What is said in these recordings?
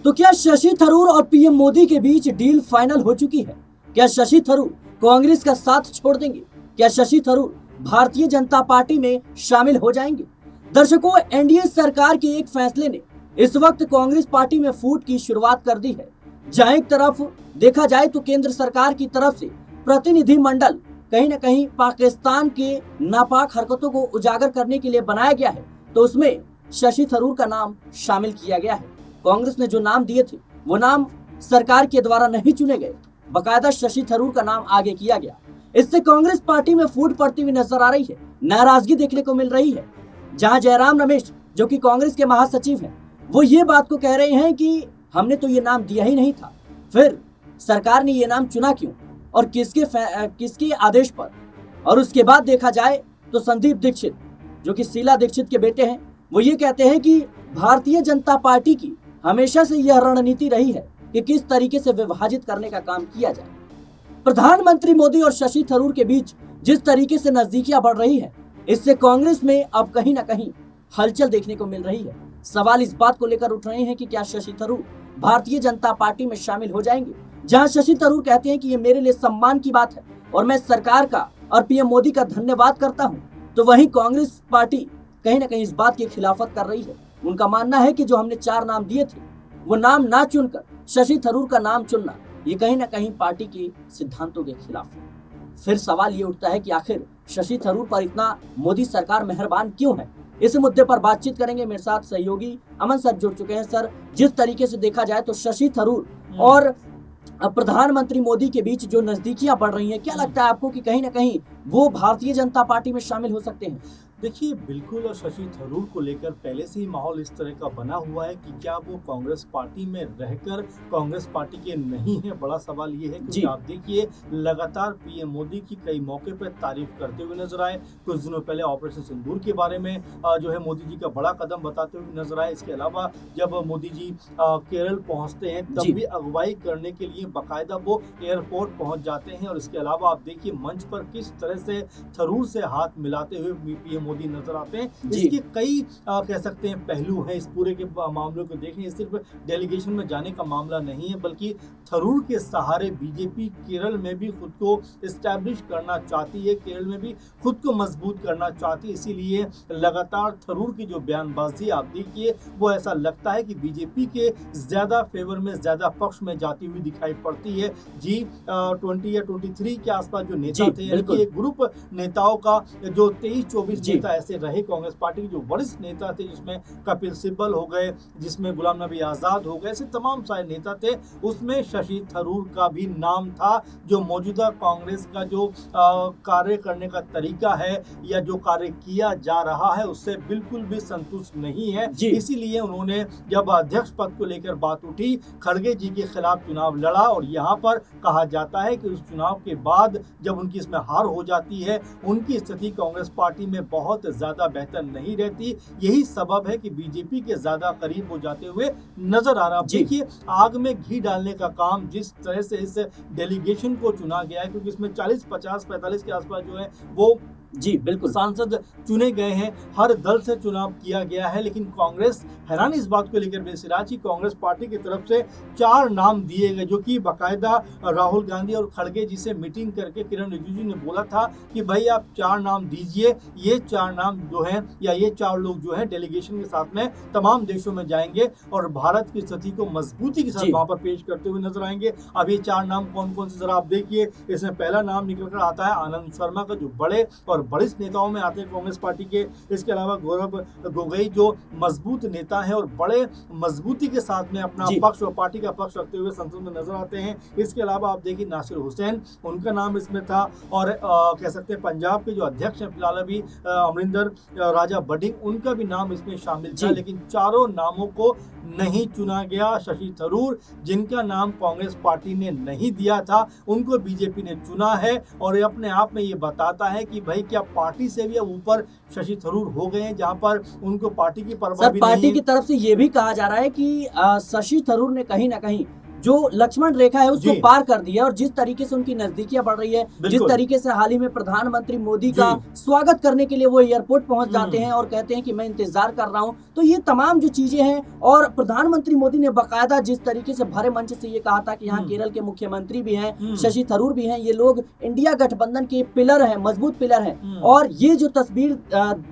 तो क्या शशि थरूर और पीएम मोदी के बीच डील फाइनल हो चुकी है? क्या शशि थरूर कांग्रेस का साथ छोड़ देंगे? क्या शशि थरूर भारतीय जनता पार्टी में शामिल हो जाएंगे? दर्शकों, एनडीए सरकार के एक फैसले ने इस वक्त कांग्रेस पार्टी में फूट की शुरुआत कर दी है। जहां एक तरफ देखा जाए तो केंद्र सरकार की तरफ से प्रतिनिधि मंडल कहीं न कहीं पाकिस्तान के नापाक हरकतों को उजागर करने के लिए बनाया गया है, तो उसमें शशि थरूर का नाम शामिल किया गया है। कांग्रेस ने जो नाम दिए थे वो नाम सरकार के द्वारा नहीं चुने गए, बकायदा शशि थरूर का नाम आगे किया गया। इससे कांग्रेस पार्टी में फूट पड़ती हुई नजर आ रही है, नाराजगी देखने को मिल रही है। जहां जयराम रमेश, जो कि कांग्रेस के महासचिव हैं, वो ये बात को कह रहे हैं कि हमने तो ये नाम दिया ही नहीं था, फिर सरकार ने ये नाम चुना क्यों और किसके आदेश पर। और उसके बाद देखा जाए तो संदीप दीक्षित, जो कि शीला दीक्षित के बेटे हैं, वो ये कहते हैं कि भारतीय जनता पार्टी की हमेशा से यह रणनीति रही है कि किस तरीके से विभाजित करने का काम किया जाए। प्रधानमंत्री मोदी और शशि थरूर के बीच जिस तरीके से नजदीकियां बढ़ रही है, इससे कांग्रेस में अब कहीं ना कहीं हलचल देखने को मिल रही है। सवाल इस बात को लेकर उठ रहे हैं कि क्या शशि थरूर भारतीय जनता पार्टी में शामिल हो जाएंगे। जहां शशि थरूर कहते हैं कि ये मेरे लिए सम्मान की बात है और मैं सरकार का और पीएम मोदी का धन्यवाद करता हूं, तो वहीं कांग्रेस पार्टी कहीं ना कहीं इस बात की खिलाफत कर रही है। उनका मानना है कि जो हमने 4 नाम दिए थे वो नाम ना चुनकर शशि थरूर का नाम चुनना, ये कहीं ना कहीं पार्टी के सिद्धांतों के खिलाफ है। फिर सवाल ये उठता है कि आखिर शशि थरूर पर इतना मोदी सरकार मेहरबान क्यों है। इस मुद्दे पर बातचीत करेंगे, मेरे साथ सहयोगी अमन सर जुड़ चुके हैं। सर, जिस तरीके से देखा जाए तो शशि थरूर और प्रधानमंत्री मोदी के बीच जो नजदीकियां बढ़ रही हैं, क्या लगता है आपको कि कहीं ना कहीं वो भारतीय जनता पार्टी में शामिल हो सकते हैं? देखिए, बिल्कुल। और शशि थरूर को लेकर पहले से ही माहौल इस तरह का बना हुआ है कि क्या वो कांग्रेस पार्टी में रहकर कांग्रेस पार्टी के नहीं है। बड़ा सवाल ये है कि आप देखिए, लगातार पीएम मोदी की कई मौके पर तारीफ करते हुए नजर आए। कुछ दिनों पहले ऑपरेशन सिंदूर के बारे में जो है मोदी जी का बड़ा कदम बताते हुए नजर आए। इसके अलावा जब मोदी जी केरल पहुंचते हैं तब भी अगुवाई करने के लिए बाकायदा वो एयरपोर्ट पहुंच जाते हैं। और इसके अलावा आप देखिए मंच पर किस तरह से थरूर से हाथ मिलाते हुए पीएम मोदी नजर आते हैं। इसके कई कह सकते हैं पहलू हैं इस पूरे के मामलों को देखें। सिर्फ डेलीगेशन में जाने का मामला नहीं है, बल्कि थरूर के सहारे बीजेपी केरल में भी खुद को इस्टेब्लिश करना चाहती है, केरल में भी खुद को मजबूत करना चाहती है। इसीलिए लगातार थरूर की जो बयानबाजी आप देखिए, वो ऐसा लगता है कि बीजेपी के ज्यादा फेवर में, ज्यादा पक्ष में जाती हुई दिखाई पड़ती है। जी 20 या 23 के आसपास जो नेता थे, एक ग्रुप नेताओं का जो 23-24 नेता ऐसे रहे कांग्रेस पार्टी के जो वरिष्ठ नेता थे, जिसमें कपिल सिब्बल हो गए, जिसमें गुलाम नबी आजाद हो गए, ऐसे तमाम सारे नेता थे। उसमें शशि थरूर का भी नाम था, जो मौजूदा कांग्रेस का जो कार्य करने का तरीका है या जो कार्य किया जा रहा है उससे बिल्कुल भी संतुष्ट नहीं है। इसीलिए उन्होंने जब अध्यक्ष पद को लेकर बात उठी, खड़गे जी के खिलाफ चुनाव लड़ा। और यहाँ पर कहा जाता है कि उस चुनाव के बाद जब उनकी इसमें हार हो जाती है, उनकी स्थिति कांग्रेस पार्टी में बहुत ज्यादा बेहतर नहीं रहती। यही सबब है कि बीजेपी के ज्यादा करीब हो जाते हुए नजर आ रहा। देखिए, आग में घी डालने का काम जिस तरह से इस डेलीगेशन को चुना गया है, क्योंकि इसमें 40, 50, 45 के आसपास जो है वो बिल्कुल सांसद चुने गए हैं, हर दल से चुनाव किया गया है। लेकिन कांग्रेस हैरान इस बात को लेकर बेसिराज की कांग्रेस पार्टी की तरफ से 4 नाम दिए गए, जो कि बाकायदा राहुल गांधी और खड़गे जी से मीटिंग करके किरण रिजिजू ने बोला था कि भाई आप 4 नाम दीजिए। ये 4 नाम जो है या ये 4 लोग जो है डेलीगेशन के साथ में तमाम देशों में जाएंगे और भारत की स्थिति को मजबूती के साथ वहां पर पेश करते हुए नजर आएंगे। अब ये 4 नाम कौन कौन से जरा आप देखिए। इसमें पहला नाम निकल कर आता है आनंद शर्मा का, जो बड़े और वरिष्ठ नेताओं में आते हैं कांग्रेस पार्टी के। इसके अलावा गौरव गोगोई, जो मजबूत नेता है और बड़े मजबूती के साथ में अपना पक्ष और पार्टी का पक्ष रखते हुए संसद में नजर आते हैं। इसके अलावा आप देखिए नासिर हुसैन, उनका नाम इसमें था। और कह सकते हैं पंजाब के जो अध्यक्ष हैं फिलहाल अभी अमरिंदर राजा बडिंग, उनका भी नाम इसमें शामिल था। लेकिन चारों नामों को नहीं चुना गया। शशि थरूर, जिनका नाम कांग्रेस पार्टी ने नहीं दिया था, उनको बीजेपी ने चुना है। और ये अपने आप में ये बताता है कि भाई क्या पार्टी से भी अब ऊपर शशि थरूर हो गए हैं, जहां पर उनको पार्टी की परवाह भी नहीं है। पार्टी की तरफ से ये भी कहा जा रहा है कि शशि थरूर ने कहीं ना कहीं जो लक्ष्मण रेखा है उसको जी। पार कर दिया, और जिस तरीके से उनकी नजदीकियां बढ़ रही है, जिस बिल्कुल। तरीके से हाल ही में प्रधानमंत्री मोदी का जी। स्वागत करने के लिए वो एयरपोर्ट पहुंच जाते हैं और कहते हैं कि मैं इंतजार कर रहा हूं, तो ये तमाम जो चीजें हैं, और प्रधानमंत्री मोदी ने बाकायदा जिस तरीके से भरे मंच से ये कहा था कि यहाँ केरल के मुख्यमंत्री भी हैं, शशि थरूर भी हैं, ये लोग इंडिया गठबंधन के पिलर हैं, मजबूत पिलर हैं, और ये जो तस्वीर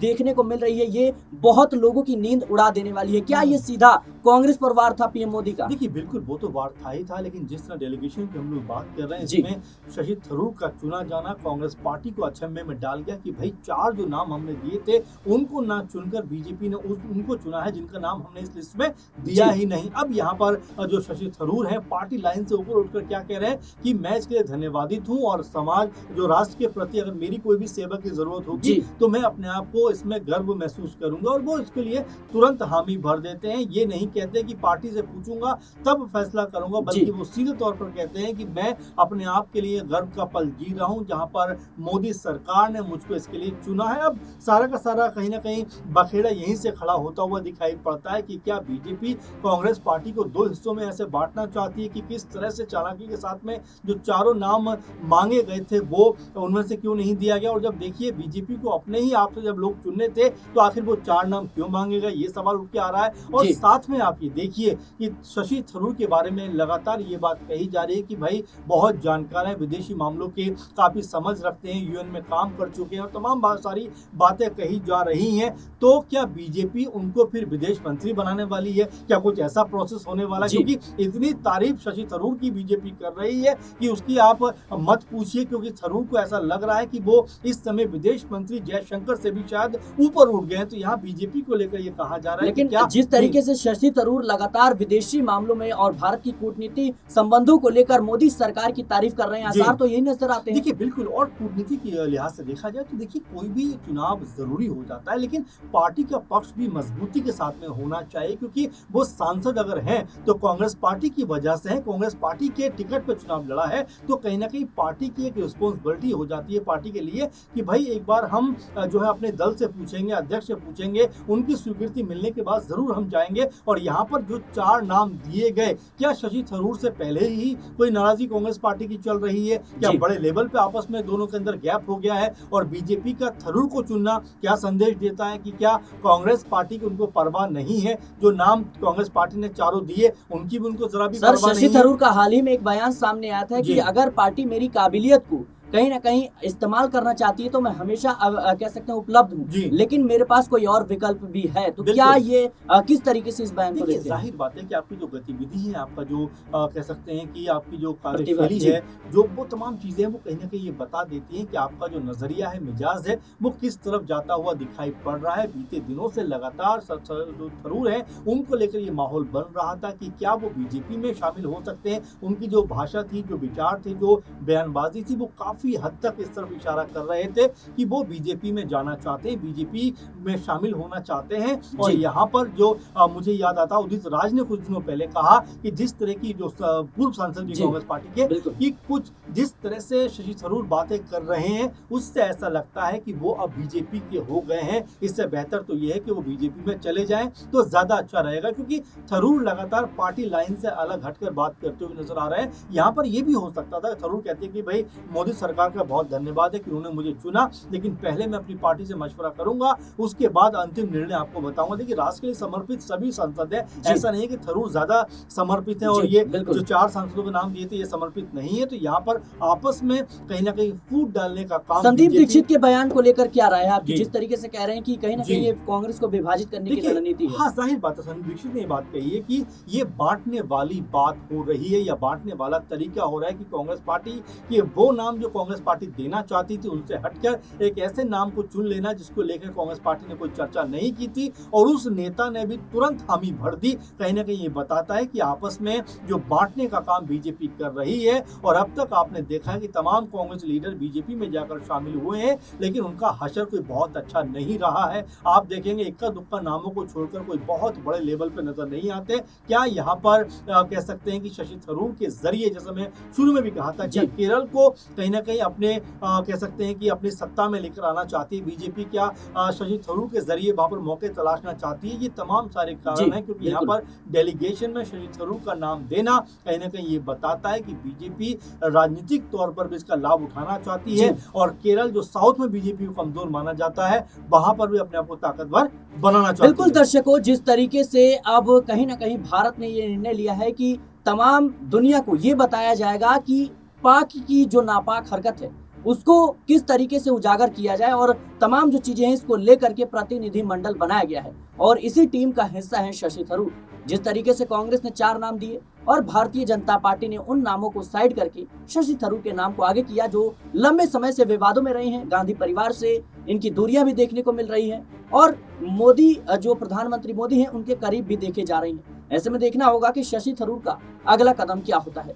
देखने को मिल रही है ये बहुत लोगों की नींद उड़ा देने वाली है। क्या ये सीधा कांग्रेस पर वार था पीएम मोदी का? देखिए बिल्कुल वो तो वार था ही था, लेकिन जिस तरह डेलीगेशन की हम लोग बात कर रहे हैं, जी। इसमें शशि थरूर का चुना जाना कांग्रेस पार्टी को अचंभे में डाल गया कि भाई 4 जो नाम हमने दिए थे उनको ना चुनकर बीजेपी ने उनको चुना है जिनका नाम हमने इस लिस्ट में दिया ही नहीं। अब यहाँ पर जो शशि थरूर है पार्टी लाइन से ऊपर उठकर क्या कह रहे हैं कि मैं इसके लिए धन्यवादित हूँ, और समाज जो राष्ट्र के प्रति अगर मेरी कोई भी सेवा की जरूरत होगी तो मैं अपने आप को इसमें गर्व महसूस करूंगा, और वो इसके लिए तुरंत हामी भर देते हैं। ये नहीं कहते कि पार्टी से पूछूंगा तब फैसला करूंगा, बल्कि वो सीधे तौर पर कहते हैं कि मैं अपने आप के लिए गर्व का पल जी रहा हूं जहां पर मोदी सरकार ने मुझको इसके लिए चुना है। अब सारा का सारा कहीं ना कहीं बखेड़ा यहीं से खड़ा होता हुआ दिखाई पड़ता है कि क्या बीजेपी कांग्रेस पार्टी को 2 हिस्सों में ऐसे बांटना चाहती है कि किस तरह से चालाकी के साथ में जो चारों नाम मांगे गए थे वो उनमें से क्यों नहीं दिया गया। और जब देखिए बीजेपी को अपने ही आप से जब लोग चुनने थे तो आखिर वो 4 नाम क्यों मांगे गए, ये सवाल उठ के आ रहा है। और साथ में आप ये देखिए कि शशि थरूर के बारे में लगातार ये बात कही जा रही है कि भाई बहुत जानकार है, विदेशी मामलों के काफी समझ रखते हैं, यूएन में काम कर चुके हैं, और तमाम सारी बातें कही जा रही हैं। तो क्या बीजेपी उनको फिर विदेश मंत्री बनाने वाली है? क्या कुछ ऐसा प्रोसेस होने वाला है? क्योंकि इतनी तारीफ शशि थरूर की बीजेपी कर रही है कि उसकी आप मत पूछिए, क्योंकि थरूर को ऐसा लग रहा है कि वो इस समय विदेश मंत्री जयशंकर से भी शायद ऊपर उठ गए हैं। तो यहाँ बीजेपी को लेकर ये कहा जा रहा है। लेकिन जिस तरीके से शशि थरूर लगातार विदेशी मामलों में और भारत की कूटनीति संबंधों को लेकर मोदी सरकार की तारीफ कर रहे हैं, आसार तो यही नजर आते हैं। देखिए बिल्कुल, और कूटनीति के लिहाज से देखा जाए तो देखिए कोई भी चुनाव जरूरी हो जाता है, लेकिन पार्टी का पक्ष भी मजबूती के साथ में होना चाहिए, क्योंकि वो सांसद अगर हैं तो कांग्रेस पार्टी की वजह से है, कांग्रेस पार्टी के टिकट पर चुनाव लड़ा है, तो कहीं ना कहीं पार्टी की एक रिस्पॉन्सिबिलिटी हो जाती है पार्टी के लिए कि भाई एक बार हम जो है अपने दल से पूछेंगे, अध्यक्ष से पूछेंगे, उनकी स्वीकृति मिलने के बाद जरूर हम जाएंगे। और यहाँ पर जो 4 नाम दिए गए, क्या शशि थरूर से पहले ही कोई नाराजगी कांग्रेस पार्टी की चल रही है? क्या बड़े लेवल पे आपस में दोनों के अंदर गैप हो गया है? और बीजेपी का थरूर को चुनना क्या संदेश देता है कि क्या कांग्रेस पार्टी की उनको परवाह नहीं है? जो नाम कांग्रेस पार्टी ने चारों दिए उनकी भी उनको जरा भी परवाह नहीं है। शशि थरूर का हाल ही में एक बयान सामने आया था कि अगर पार्टी मेरी काबिलियत को कहीं ना कहीं इस्तेमाल करना चाहती है तो मैं हमेशा कह सकते हैं उपलब्ध हूँ, लेकिन मेरे पास कोई और विकल्प भी है। तो क्या ये किस तरीके से इस बयान को देखते हैं? जाहिर बात है कि आपकी जो गतिविधि है, आपका जो कह सकते हैं कि आपकी जो कार्यशैली है, जो वो तमाम चीजें हैं, वो कहीं ना कहीं ये बता देती हैं कि आपका जो नजरिया है, मिजाज है, वो किस तरफ जाता हुआ दिखाई पड़ रहा है। बीते दिनों से लगातार जो थरूर है उनको लेकर ये माहौल बन रहा था कि क्या वो बीजेपी में शामिल हो सकते हैं। उनकी जो भाषा थी, जो विचार थे, जो बयानबाजी थी, वो काफी हद तक इस तरफ इशारा कर रहे थे कि वो बीजेपी में जाना चाहते हैं, बीजेपी में शामिल होना चाहते हैं। और यहाँ पर जो मुझे याद आता, उदित राज ने कुछ दिनों पहले कहा कि जिस तरह की जो पूर्व सांसद कांग्रेस पार्टी के कि कुछ जिस तरह से शशि थरूर बातें कर रहे हैं उससे ऐसा लगता है कि वो अब बीजेपी के हो गए हैं। इससे बेहतर तो ये है कि वो बीजेपी में चले जाएं तो ज्यादा अच्छा रहेगा, क्योंकि थरूर लगातार पार्टी लाइन से अलग हटकर बात करते हुए नजर आ रहे हैं। यहाँ पर ये भी हो सकता था, थरूर कहते हैं कि भाई मोदी सरकार का बहुत धन्यवाद है कि उन्होंने मुझे चुना, लेकिन पहले मैं अपनी पार्टी से मशवरा करूंगा, उसके बाद अंतिम निर्णय आपको बताऊंगा। देखिए राष्ट्र के लिए समर्पित सभी सांसद है, ऐसा नहीं है कि थरूर ज्यादा समर्पित है और ये जो 4 सांसदों के नाम दिए थे ये समर्पित नहीं है। तो यहाँ पर आपस में कहीं ना कहीं फूट डालने का काम। संदीप दीक्षित के बयान को लेकर क्या राय है आपकी? जिस तरीके से कह रहे हैं कि कहीं ना कहीं ये कांग्रेस को विभाजित करने की रणनीति है। हाँ, जाहिर बात है, संदीप दीक्षित ने ये बात कही है कि ये बांटने वाली बात हो रही है या बांटने वाला तरीका हो रहा है कि कांग्रेस पार्टी के वो नाम जो कांग्रेस पार्टी देना चाहती थी उनसे हटकर एक ऐसे नाम को चुन लेना जिसको लेकर कांग्रेस पार्टी ने कोई चर्चा नहीं की थी, और उस नेता ने भी तुरंत हामी भर दी। कहीं ना कहीं ये बताता है कि आपस में जो बांटने का काम बीजेपी कर रही है। और अब तक आपने देखा है कि तमाम कांग्रेस लीडर बीजेपी में जाकर शामिल हुए हैं, लेकिन उनका हशर कोई बहुत अच्छा नहीं रहा है। आप देखेंगे इक्का दुक्का नामों को छोड़कर कोई बहुत बड़े लेवल पर नजर नहीं आते। क्या यहाँ पर कह सकते हैं कि शशि थरूर के जरिए, जैसा मैं शुरू में भी कहा था, क्या केरल को कहीं ना कहीं अपने कह सकते हैं कि अपनी सत्ता में लेकर आना चाहती है बीजेपी, क्या शशि थरूर के जरिए वहां पर मौके तलाशना चाहती है। ये तमाम सारे कारण हैं, क्योंकि यहाँ पर डेलीगेशन में शशि थरूर का नाम देना कहीं ना कहीं ये बताता है कि बीजेपी राजनीतिक तौर पर भी इसका लाभ उठाना चाहती है, और केरल जो साउथ में बीजेपी को कमजोर माना जाता है वहां पर भी अपने आप को ताकतवर बनाना चाहती है। बिल्कुल दर्शकों, जिस तरीके से अब कहीं ना कहीं भारत ने ये निर्णय लिया है कि तमाम दुनिया को ये बताया जाएगा कि पाक की जो नापाक हरकत है उसको किस तरीके से उजागर किया जाए, और तमाम जो चीजें हैं इसको लेकर के प्रतिनिधि मंडल बनाया गया है, और इसी टीम का हिस्सा है शशि थरूर। जिस तरीके से कांग्रेस ने 4 नाम दिए और भारतीय जनता पार्टी ने उन नामों को साइड करके शशि थरूर के नाम को आगे किया, जो लंबे समय से विवादों में रहे हैं। गांधी परिवार से इनकी दूरियां भी देखने को मिल रही हैं, और मोदी जो प्रधानमंत्री मोदी हैं उनके करीब भी देखे जा रही हैं। ऐसे में देखना होगा कि शशि थरूर का अगला कदम क्या होता है।